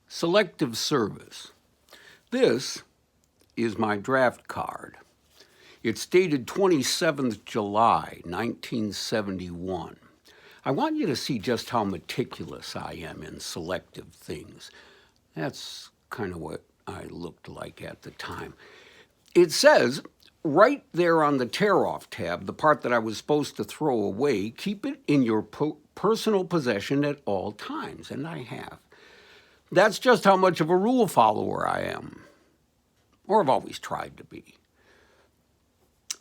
Selective Service. This is my draft card. It's dated 27th July, 1971. I want you to see just how meticulous I am in selective things. That's kind of what I looked like at the time. It says right there on the tear-off tab, the part that I was supposed to throw away, keep it in your personal possession at all times, and I have. That's just how much of a rule follower I am, or have always tried to be.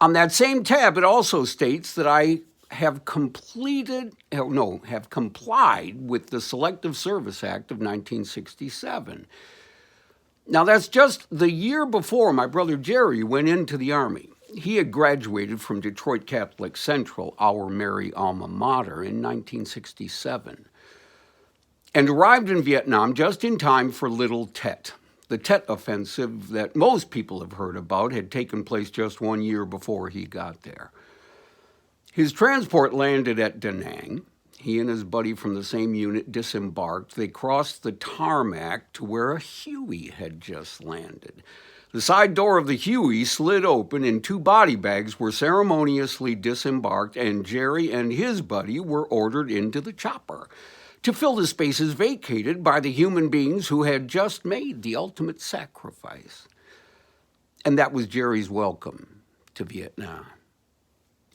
On that same tab, it also states that I have complied with the Selective Service Act of 1967. Now, that's just the year before my brother Jerry went into the Army. He had graduated from Detroit Catholic Central, our Mary alma mater, in 1967, and arrived in Vietnam just in time for Little Tet. The Tet Offensive that most people have heard about had taken place just 1 year before he got there. His transport landed at Da Nang. He and his buddy from the same unit disembarked. They crossed the tarmac to where a Huey had just landed. The side door of the Huey slid open and 2 body bags were ceremoniously disembarked, and Jerry and his buddy were ordered into the chopper to fill the spaces vacated by the human beings who had just made the ultimate sacrifice. And that was Jerry's welcome to Vietnam.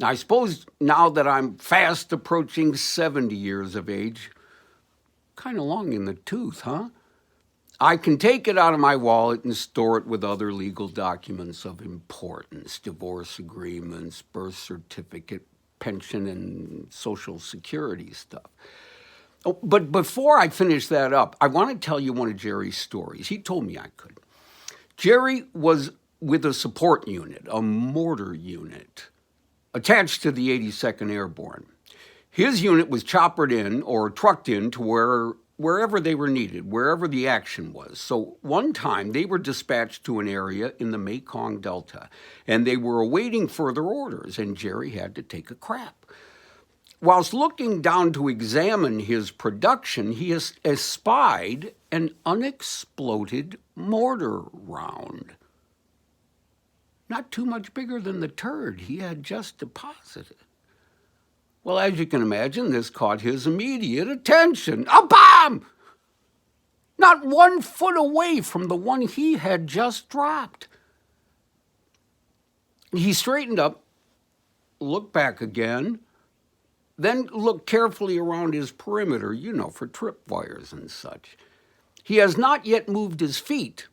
Now, I suppose now that I'm fast approaching 70 years of age, kind of long in the tooth, huh? I can take it out of my wallet and store it with other legal documents of importance, divorce agreements, birth certificate, pension, and Social Security stuff. Oh, but before I finish that up, I want to tell you one of Jerry's stories. He told me I could. Jerry was with a support unit, a mortar unit, attached to the 82nd Airborne. His unit was choppered in or trucked in to wherever they were needed, wherever the action was. So one time they were dispatched to an area in the Mekong Delta, and they were awaiting further orders, and Jerry had to take a crap. Whilst looking down to examine his production, he espied an unexploded mortar round. Not too much bigger than the turd he had just deposited. Well, as you can imagine, this caught his immediate attention. A bomb! Not 1 foot away from the one he had just dropped. He straightened up, looked back again, then looked carefully around his perimeter, for tripwires and such. He has not yet moved his feet.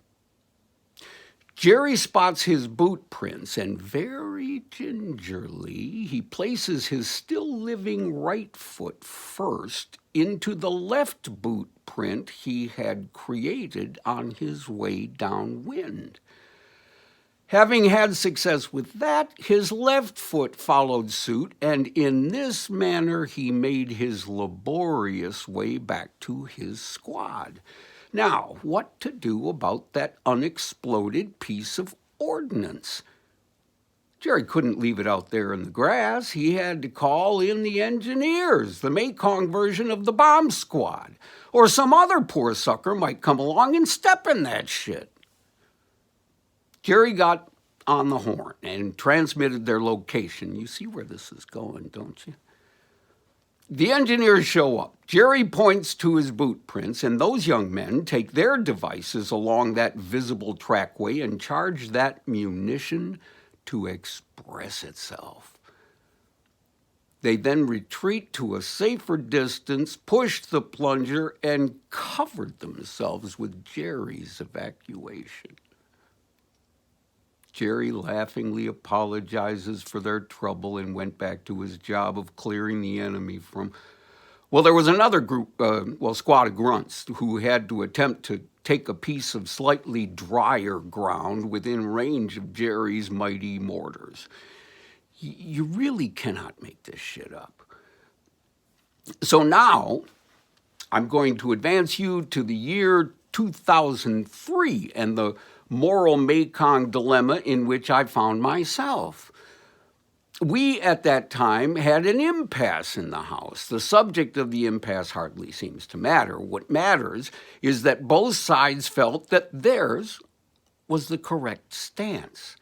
Jerry spots his boot prints, and very gingerly, he places his still living right foot first into the left boot print he had created on his way downwind. Having had success with that, his left foot followed suit, and in this manner he made his laborious way back to his squad. Now, what to do about that unexploded piece of ordnance? Jerry couldn't leave it out there in the grass. He had to call in the engineers, the Mekong version of the bomb squad, or some other poor sucker might come along and step in that shit. Jerry got on the horn and transmitted their location. You see where this is going, don't you? The engineers show up. Jerry points to his boot prints, and those young men take their devices along that visible trackway and charge that munition to express itself. They then retreat to a safer distance, pushed the plunger, and covered themselves with Jerry's evacuation. Jerry laughingly apologizes for their trouble and went back to his job of clearing the enemy from... Well, there was another squad of grunts who had to attempt to take a piece of slightly drier ground within range of Jerry's mighty mortars. You really cannot make this shit up. So now, I'm going to advance you to the year 2003 and the moral Mekong dilemma in which I found myself. We at that time had an impasse in the House. The subject of the impasse hardly seems to matter. What matters is that both sides felt that theirs was the correct stance.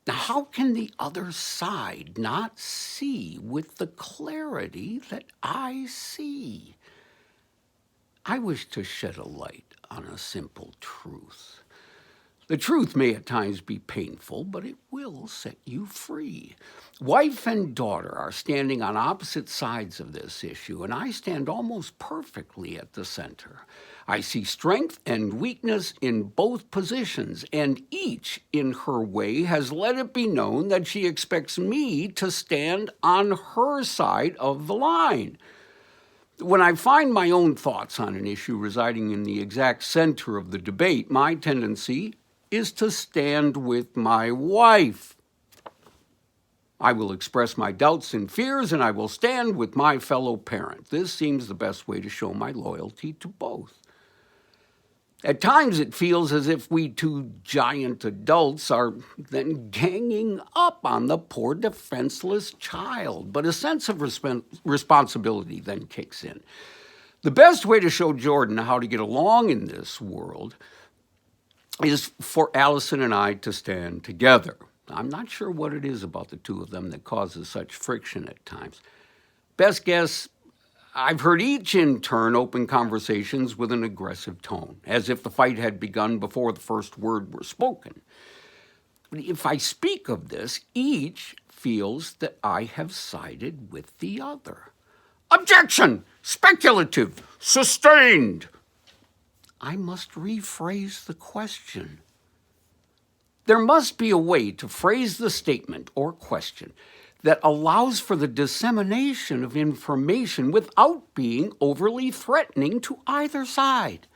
Now, how can the other side not see with the clarity that I see? I wish to shed a light on a simple truth. The truth may at times be painful, but it will set you free. Wife and daughter are standing on opposite sides of this issue, and I stand almost perfectly at the center. I see strength and weakness in both positions, and each, in her way, has let it be known that she expects me to stand on her side of the line. When I find my own thoughts on an issue residing in the exact center of the debate, my tendency is to stand with my wife. I will express my doubts and fears, and I will stand with my fellow parent. This seems the best way to show my loyalty to both. At times it feels as if we two giant adults are then ganging up on the poor defenseless child, but a sense of responsibility then kicks in. The best way to show Jordan how to get along in this world is for Allison and I to stand together. I'm not sure what it is about the two of them that causes such friction at times. Best guess, I've heard each in turn open conversations with an aggressive tone, as if the fight had begun before the first word were spoken. If I speak of this, each feels that I have sided with the other. Objection! Speculative! Sustained! I must rephrase the question. There must be a way to phrase the statement or question that allows for the dissemination of information without being overly threatening to either side.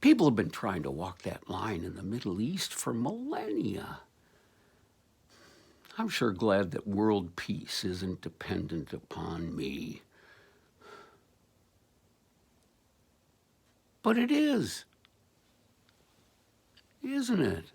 People have been trying to walk that line in the Middle East for millennia. I'm sure glad that world peace isn't dependent upon me. But it is, isn't it?